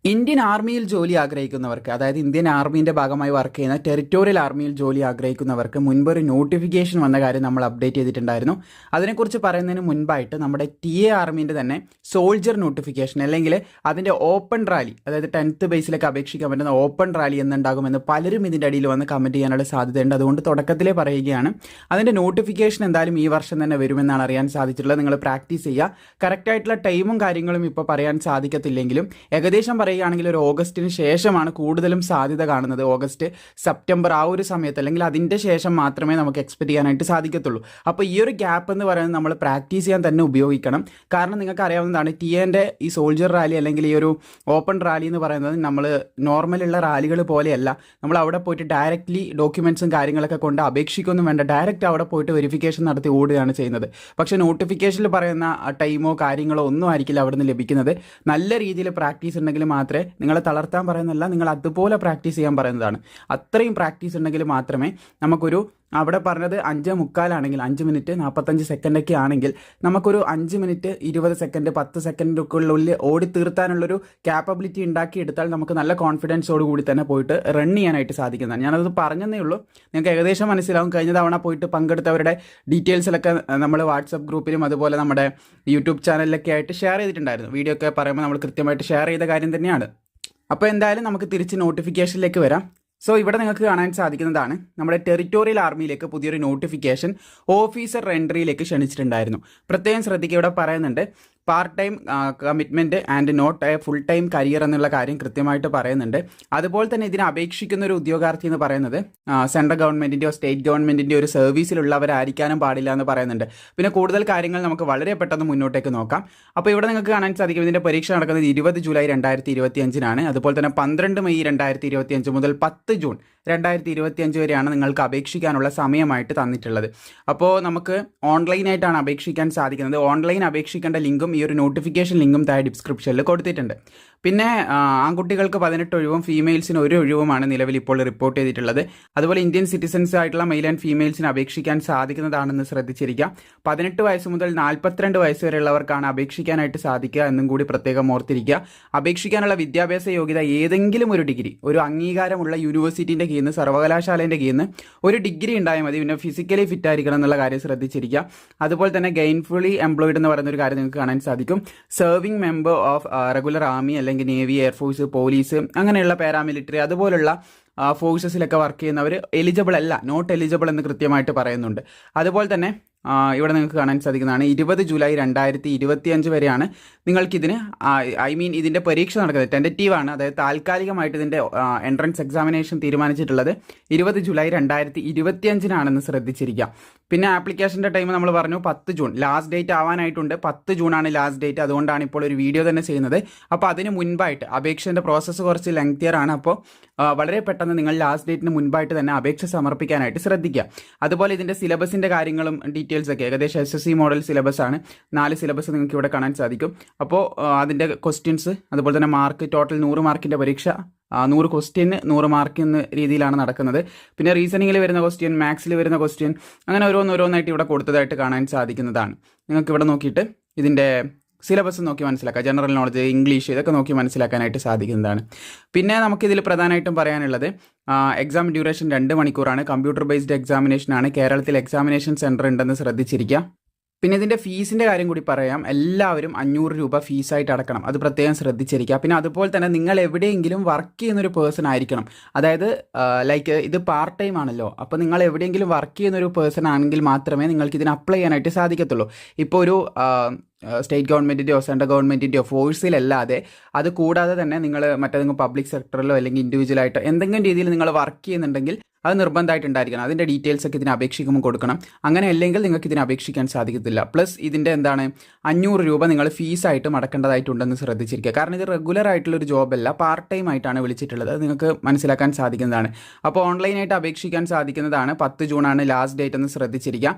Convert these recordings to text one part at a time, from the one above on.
Indian ആർമിയിൽ ജോലി ആഗ്രഹിക്കുന്നവർക്ക്, അതായത് ഇന്ത്യൻ ആർമീൻ്റെ ഭാഗമായി വർക്ക് ചെയ്യുന്ന ടെറിറ്റോറിയൽ ആർമിയിൽ ജോലി ആഗ്രഹിക്കുന്നവർക്ക് മുൻപൊരു നോട്ടിഫിക്കേഷൻ വന്ന കാര്യം നമ്മൾ അപ്ഡേറ്റ് ചെയ്തിട്ടുണ്ടായിരുന്നു. അതിനെക്കുറിച്ച് പറയുന്നതിന് മുൻപായിട്ട് നമ്മുടെ ആർമീൻ്റെ തന്നെ സോൾജർ നോട്ടിഫിക്കേഷൻ, അല്ലെങ്കിൽ അതിൻ്റെ ഓപ്പൺ റാലി, അതായത് 10th ബേസിലേക്ക് അപേക്ഷിക്കാൻ പറ്റുന്ന ഓപ്പൺ റാലി എന്നുണ്ടാകുമെന്ന് പലരും ഇതിൻ്റെ അടിയിൽ വന്ന് കമൻറ്റ് ചെയ്യാനുള്ള സാധ്യതയുണ്ട്. അതുകൊണ്ട് തുടക്കത്തിലേ പറയുകയാണ്, അതിൻ്റെ നോട്ടിഫിക്കേഷൻ എന്തായാലും ഈ വർഷം തന്നെ വരുമെന്നാണ് അറിയാൻ സാധിച്ചിട്ടുള്ളത്. നിങ്ങൾ പ്രാക്ടീസ് ചെയ്യുക. കറക്റ്റായിട്ടുള്ള ടൈമും കാര്യങ്ങളും ഇപ്പോൾ പറയാൻ സാധിക്കത്തില്ലെങ്കിലും ഏകദേശം പറയുകയാണെങ്കിൽ ഒരു ഓഗസ്റ്റിന് ശേഷമാണ് കൂടുതലും സാധ്യത കാണുന്നത്. ഓഗസ്റ്റ് സെപ്റ്റംബർ ആ ഒരു സമയത്ത്, അല്ലെങ്കിൽ അതിൻ്റെ ശേഷം മാത്രമേ നമുക്ക് എക്സ്പെക്ട് ചെയ്യാനായിട്ട് സാധിക്കത്തുള്ളൂ. അപ്പോൾ ഈ ഒരു ഗ്യാപ്പ് എന്ന് പറയുന്നത് നമ്മൾ പ്രാക്ടീസ് ചെയ്യാൻ തന്നെ ഉപയോഗിക്കണം. കാരണം നിങ്ങൾക്ക് അറിയാവുന്നതാണ്, ടിഎൻ്റെ ഈ സോൾജർ റാലി അല്ലെങ്കിൽ ഈ ഒരു ഓപ്പൺ റാലി എന്ന് പറയുന്നത് നമ്മൾ നോർമലുള്ള റാലികൾ പോലെയല്ല. നമ്മൾ അവിടെ പോയിട്ട് ഡയറക്റ്റ്ലി ഡോക്യുമെൻറ്റ്സും കാര്യങ്ങളൊക്കെ കൊണ്ട് അപേക്ഷിക്കൊന്നും വേണ്ട, ഡയറക്റ്റ് അവിടെ പോയിട്ട് വെരിഫിക്കേഷൻ നടത്തി ഓടുകയാണ് ചെയ്യുന്നത്. പക്ഷേ നോട്ടിഫിക്കേഷനിൽ പറയുന്ന ടൈമോ കാര്യങ്ങളോ ഒന്നും ആയിരിക്കില്ല അവിടെ നിന്ന് ലഭിക്കുന്നത്. നല്ല രീതിയിൽ പ്രാക്ടീസ് ഉണ്ടെങ്കിൽ മാത്രമേ, നിങ്ങളെ തളർത്താൻ പറയുന്നതല്ല, നിങ്ങൾ അതുപോലെ പ്രാക്ടീസ് ചെയ്യാൻ പറയുന്നതാണ്. അത്രയും പ്രാക്ടീസ് ഉണ്ടെങ്കിൽ മാത്രമേ നമുക്കൊരു, അവിടെ പറഞ്ഞത് 5:45 5 മിനിറ്റ് 45 സെക്കൻഡൊക്കെ ആണെങ്കിൽ നമുക്കൊരു 5 മിനിറ്റ് 20 സെക്കൻഡ് 10 സെക്കൻഡൊക്കെ ഉള്ളിൽ ഓടി തീർത്താനുള്ളൊരു ക്യാപ്പബിലിറ്റി ഉണ്ടാക്കിയെടുത്താൽ നമുക്ക് നല്ല കോൺഫിഡൻസോട് കൂടി തന്നെ പോയിട്ട് റൺ ചെയ്യാനായിട്ട് സാധിക്കുന്നതാണ്. ഞാനത് പറഞ്ഞതേ ഉള്ളൂ, നിങ്ങൾക്ക് ഏകദേശം മനസ്സിലാവും. കഴിഞ്ഞ തവണ പോയിട്ട് പങ്കെടുത്തവരുടെ ഡീറ്റെയിൽസിലൊക്കെ നമ്മൾ വാട്സപ്പ് ഗ്രൂപ്പിലും അതുപോലെ നമ്മുടെ യൂട്യൂബ് ചാനലിലൊക്കെ ആയിട്ട് ഷെയർ ചെയ്തിട്ടുണ്ടായിരുന്നു. വീഡിയോ ഒക്കെ പറയുമ്പോൾ നമ്മൾ കൃത്യമായിട്ട് ഷെയർ ചെയ്ത കാര്യം തന്നെയാണ്. അപ്പോൾ എന്തായാലും നമുക്ക് തിരിച്ച് നോട്ടിഫിക്കേഷനിലേക്ക് വരാം. സോ ഇവിടെ നിങ്ങൾക്ക് കാണാൻ സാധിക്കുന്നതാണ്, നമ്മുടെ ടെറിറ്റോറിയൽ ആർമിയിലേക്ക് പുതിയൊരു നോട്ടിഫിക്കേഷൻ ഓഫീസർ എൻട്രിയിലേക്ക് ക്ഷണിച്ചിട്ടുണ്ടായിരുന്നു. പ്രത്യേകം ശ്രദ്ധിക്കുക, ഇവിടെ പറയുന്നുണ്ട് part time commitment and not a full time career എന്നുള്ള കാര്യം കൃത്യമായിട്ട് പറയുന്നുണ്ട്. അതുപോലെ തന്നെ ഇതിനെ അപേക്ഷിക്കുന്ന ഒരു ഉദ്യോഗാർത്ഥി എന്ന് പറയുന്നത് സെൻട്രൽ ഗവൺമെൻറ്റിൻ്റെയോ സ്റ്റേറ്റ് ഗവൺമെൻറ്റിൻ്റെയോ ഒരു സർവീസിലുള്ളവരായിരിക്കാനും പാടില്ല എന്ന് പറയുന്നുണ്ട്. പിന്നെ കൂടുതൽ കാര്യങ്ങൾ നമുക്ക് വളരെ പെട്ടെന്ന് മുന്നോട്ടേക്ക് നോക്കാം. അപ്പോൾ ഇവിടെ നിങ്ങൾക്ക് കാണാൻ സാധിക്കും, ഇതിൻ്റെ പരീക്ഷ നടക്കുന്നത് 20 ജൂലൈ 2025 അതുപോലെ തന്നെ 12 മെയ് 2025 മുതൽ 10 ജൂൺ 2025 വരെയാണ് നിങ്ങൾക്ക് അപേക്ഷിക്കാനുള്ള സമയമായിട്ട് തന്നിട്ടുള്ളത്. അപ്പോൾ നമുക്ക് ഓൺലൈനായിട്ടാണ് അപേക്ഷിക്കാൻ സാധിക്കുന്നത്. ഓൺലൈൻ അപേക്ഷിക്കേണ്ട ലിങ്കും ഈ ഒരു നോട്ടിഫിക്കേഷൻ ലിങ്കും താഴെ ഡിസ്ക്രിപ്ഷനിൽ കൊടുത്തിട്ടുണ്ട്. പിന്നെ ആൺകുട്ടികൾക്ക് 18 ഒഴിവും ഫീമെയിൽസിന് 1 ഒഴിവുമാണ് നിലവിൽ ഇപ്പോൾ റിപ്പോർട്ട് ചെയ്തിട്ടുള്ളത്. അതുപോലെ ഇന്ത്യൻ സിറ്റിസൺസ് ആയിട്ടുള്ള മെയിൽ ആൻഡ് ഫീമെയിൽസിന് അപേക്ഷിക്കാൻ സാധിക്കുന്നതാണെന്ന് ശ്രദ്ധിച്ചിരിക്കുക. 18 വയസ്സ് മുതൽ 42 വയസ്സ് വരെയുള്ളവർക്കാണ് അപേക്ഷിക്കാനായിട്ട് സാധിക്കുക എന്നും കൂടി പ്രത്യേകം ഓർത്തിരിക്കുക. അപേക്ഷിക്കാനുള്ള വിദ്യാഭ്യാസ യോഗ്യത ഏതെങ്കിലും ഒരു ഡിഗ്രി, ഒരു അംഗീകാരമുള്ള യൂണിവേഴ്സിറ്റിൻ്റെ കീഴിൽ നിന്ന്, സർവകലാശാലേൻ്റെ കീഴിൽ നിന്ന് ഒരു ഡിഗ്രി ഉണ്ടായാൽ മതി. പിന്നെ ഫിസിക്കലി ഫിറ്റ് ആയിരിക്കണം എന്നുള്ള കാര്യം ശ്രദ്ധിച്ചിരിക്കുക. അതുപോലെ തന്നെ ഗെയിൻഫുള്ളി എംപ്ലോയിഡ് എന്ന് പറയുന്ന ഒരു കാര്യം നിങ്ങൾക്ക് കാണാൻ സാധിക്കും. Serving member of regular army അല്ലെങ്കിൽ നേവി, എയർഫോഴ്സ്, പോലീസ്, അങ്ങനെയുള്ള പാരാമിലിറ്ററി അതുപോലുള്ള ഫോഴ്സസിലൊക്കെ വർക്ക് ചെയ്യുന്നവർ എലിജിബിൾ അല്ല, നോട്ട് എലിജിബിൾ എന്ന് കൃത്യമായിട്ട് പറയുന്നുണ്ട്. അതുപോലെ തന്നെ ഇവിടെ നിങ്ങൾക്ക് കാണാൻ സാധിക്കുന്നതാണ് 20 ജൂലൈ 2025 വരെയാണ് നിങ്ങൾക്കിതിന്, ഇതിൻ്റെ പരീക്ഷ നടക്കുന്നത്. ടെൻറ്ററ്റീവാണ്, അതായത് താൽക്കാലികമായിട്ട് ഇതിൻ്റെ എൻട്രൻസ് എക്സാമിനേഷൻ തീരുമാനിച്ചിട്ടുള്ളത് 20 ജൂലൈ 2025 ശ്രദ്ധിച്ചിരിക്കുക. പിന്നെ ആപ്ലിക്കേഷൻ്റെ ടൈം നമ്മൾ പറഞ്ഞു 10 ജൂൺ, ലാസ്റ്റ് ഡേറ്റ് ആവാനായിട്ടുണ്ട്. 10 ജൂണാണ് ലാസ്റ്റ് ഡേറ്റ്. അതുകൊണ്ടാണ് ഇപ്പോൾ ഒരു വീഡിയോ തന്നെ ചെയ്യുന്നത്. അപ്പോൾ അതിന് മുൻപായിട്ട്, അപേക്ഷൻ്റെ പ്രോസസ്സ് കുറച്ച് ലെങ്തിയറാണ്. അപ്പോൾ വളരെ പെട്ടെന്ന് നിങ്ങൾ ലാസ്റ്റ് ഡേറ്റിന് മുൻപായിട്ട് തന്നെ അപേക്ഷ സമർപ്പിക്കാനായിട്ട് ശ്രദ്ധിക്കുക. അതുപോലെ ഇതിൻ്റെ സിലബസിൻ്റെ കാര്യങ്ങളും ഡീറ്റെയിൽസ് ഒക്കെ ഏകദേശം SSC മോഡൽ സിലബസ് ആണ്. 4 സിലബസ് നിങ്ങൾക്ക് ഇവിടെ കാണാൻ സാധിക്കും. അപ്പോൾ അതിൻ്റെ ക്വസ്റ്റ്യൻസ്, അതുപോലെ തന്നെ മാർക്ക്, ടോട്ടൽ 100 മാർക്കിൻ്റെ പരീക്ഷ, 100 ക്വസ്റ്റ്യന് 100 മാർക്ക് എന്ന രീതിയിലാണ് നടക്കുന്നത്. പിന്നെ റീസണിങ്ങിൽ വരുന്ന ക്വസ്റ്റ്യൻ, മാത്സിൽ വരുന്ന ക്വസ്റ്റ്യൻ, അങ്ങനെ ഓരോന്നായിട്ട് ഇവിടെ കൊടുത്തതായിട്ട് കാണാൻ സാധിക്കുന്നതാണ്. നിങ്ങൾക്ക് ഇവിടെ നോക്കിയിട്ട് ഇതിൻ്റെ സിലബസ് നോക്കി മനസ്സിലാക്കാം. ജനറൽ നോളജ്, ഇംഗ്ലീഷ്, ഇതൊക്കെ നോക്കി മനസ്സിലാക്കാനായിട്ട് സാധിക്കുന്നതാണ്. പിന്നെ നമുക്കിതിൽ പ്രധാനമായിട്ടും പറയാനുള്ളത്, എക്സാം ഡ്യൂറേഷൻ 2 മണിക്കൂറാണ്. കമ്പ്യൂട്ടർ ബേസ്ഡ് എക്സാമിനേഷനാണ്. കേരളത്തിൽ എക്സാമിനേഷൻ സെൻറ്റർ ഉണ്ടെന്ന് ശ്രദ്ധിച്ചിരിക്കുക. പിന്നെ ഇതിൻ്റെ ഫീസിൻ്റെ കാര്യം കൂടി പറയാം. എല്ലാവരും 500 രൂപ ഫീസായിട്ട് അടക്കണം, അത് പ്രത്യേകം ശ്രദ്ധിച്ചിരിക്കുക. പിന്നെ അതുപോലെ തന്നെ നിങ്ങൾ എവിടെയെങ്കിലും വർക്ക് ചെയ്യുന്നൊരു പേഴ്സൺ ആയിരിക്കണം. അതായത് ലൈക്ക് ഇത് പാർട്ട് ടൈം ആണല്ലോ, അപ്പോൾ നിങ്ങൾ എവിടെയെങ്കിലും വർക്ക് ചെയ്യുന്നൊരു പേഴ്സൺ ആണെങ്കിൽ മാത്രമേ നിങ്ങൾക്ക് ഇതിന് അപ്ലൈ ചെയ്യാനായിട്ട് സാധിക്കത്തുള്ളൂ. ഇപ്പോൾ ഒരു സ്റ്റേറ്റ് ഗവൺമെൻറ്റിൻ്റെയോ സെൻട്രൽ ഗവൺമെൻറ്റിൻ്റെയോ ഫോഴ്സിലല്ലാതെ, അത് കൂടാതെ തന്നെ നിങ്ങൾ മറ്റേതെങ്കിലും പബ്ലിക് സെക്ടറിലോ അല്ലെങ്കിൽ ഇൻഡിവിജ്വലായിട്ടോ എന്തെങ്കിലും രീതിയിൽ നിങ്ങൾ വർക്ക് ചെയ്യുന്നുണ്ടെങ്കിൽ അത് നിർബന്ധമായിട്ടുണ്ടായിരിക്കണം. അതിൻ്റെ ഡീറ്റെയിൽസ് ഒക്കെ ഇതിന് അപേക്ഷിക്കുമ്പോൾ കൊടുക്കണം. അങ്ങനെ അല്ലെങ്കിൽ നിങ്ങൾക്ക് ഇതിന് അപേക്ഷിക്കാൻ സാധിക്കത്തില്ല. പ്ലസ് ഇതിൻ്റെ 500 രൂപ നിങ്ങൾ ഫീസായിട്ട് അടക്കേണ്ടതായിട്ടുണ്ടെന്ന് ശ്രദ്ധിച്ചിരിക്കുക. കാരണം ഇത് റെഗുലർ ആയിട്ടുള്ളൊരു ജോബല്ല, പാർട്ട് ടൈം ആയിട്ടാണ് വിളിച്ചിട്ടുള്ളത്. അത് നിങ്ങൾക്ക് മനസ്സിലാക്കാൻ സാധിക്കുന്നതാണ്. അപ്പോൾ ഓൺലൈനായിട്ട് അപേക്ഷിക്കാൻ സാധിക്കുന്നതാണ്. 10 ജൂണാണ് ലാസ്റ്റ് ഡേറ്റ് എന്ന് ശ്രദ്ധിച്ചിരിക്കുക.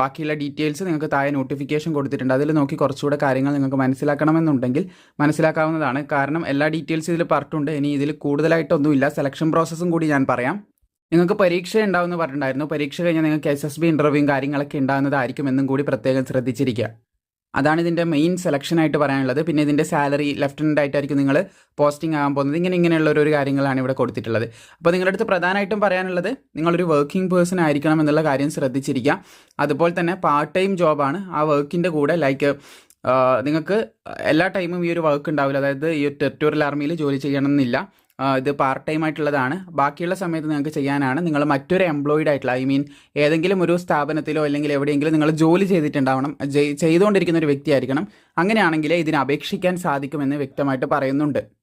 ബാക്കിയുള്ള ഡീറ്റെയിൽസ് നിങ്ങൾക്ക് താഴെ നോട്ടിഫിക്കേഷൻ കൊടുത്തിട്ടുണ്ട്. അതിൽ നോക്കി കുറച്ചുകൂടെ കാര്യങ്ങൾ നിങ്ങൾക്ക് മനസ്സിലാക്കണമെന്നുണ്ടെങ്കിൽ മനസ്സിലാക്കാവുന്നതാണ്. കാരണം എല്ലാ ഡീറ്റെയിൽസ് ഇതിൽ പറഞ്ഞിട്ടുണ്ട്. ഇനി ഇതിൽ കൂടുതലായിട്ടൊന്നുമില്ല. സെലക്ഷൻ പ്രോസസ്സും കൂടി ഞാൻ പറയാം. നിങ്ങൾക്ക് പരീക്ഷ ഉണ്ടാവുമെന്ന് പറഞ്ഞിട്ടുണ്ടായിരുന്നു. പരീക്ഷ കഴിഞ്ഞാൽ നിങ്ങൾക്ക് SSB ഇൻ്റർവ്യൂവും കാര്യങ്ങളൊക്കെ ഉണ്ടാകുന്നതായിരിക്കും എന്നും കൂടി പ്രത്യേകം ശ്രദ്ധിച്ചിരിക്കുക. അതാണ് ഇതിൻ്റെ മെയിൻ സെലക്ഷനായിട്ട് പറയാനുള്ളത്. പിന്നെ ഇതിൻ്റെ സാലറി ലെഫ്റ്റനൻ്റ് ആയിട്ടായിരിക്കും നിങ്ങൾ പോസ്റ്റിംഗ് ആകാൻ പോകുന്നത്. ഇങ്ങനെയുള്ള ഒരു കാര്യങ്ങളാണ് ഇവിടെ കൊടുത്തിട്ടുള്ളത്. അപ്പോൾ നിങ്ങളുടെ അടുത്ത് പ്രധാനമായിട്ടും പറയാനുള്ളത് നിങ്ങളൊരു വർക്കിംഗ് പേഴ്സൺ ആയിരിക്കണം എന്നുള്ള കാര്യം ശ്രദ്ധിച്ചിരിക്കുക. അതുപോലെ തന്നെ പാർട്ട് ടൈം ജോബാണ്. ആ വർക്കിൻ്റെ കൂടെ നിങ്ങൾക്ക് എല്ലാ ടൈമും ഈ ഒരു വർക്ക് ഉണ്ടാവില്ല. അതായത് ഈ ടെറിട്ടോറിയൽ ആർമിയിൽ ജോലി ചെയ്യണമെന്നില്ല. ഇത് പാർട്ട് ടൈം ആയിട്ടുള്ളതാണ്. ബാക്കിയുള്ള സമയത്ത് നിങ്ങൾക്ക് ചെയ്യാനാണ്. നിങ്ങൾ മറ്റൊരു എംപ്ലോയിഡ് ആയിട്ടുള്ള ഏതെങ്കിലും ഒരു സ്ഥാപനത്തിലോ അല്ലെങ്കിൽ എവിടെയെങ്കിലും നിങ്ങൾ ജോലി ചെയ്തിട്ടുണ്ടാവണം, ചെയ്തുകൊണ്ടിരിക്കുന്ന ഒരു വ്യക്തിയായിരിക്കണം. അങ്ങനെയാണെങ്കിലേ ഇതിന് അപേക്ഷിക്കാൻ സാധിക്കുമെന്ന് വ്യക്തമായിട്ട് പറയുന്നുണ്ട്.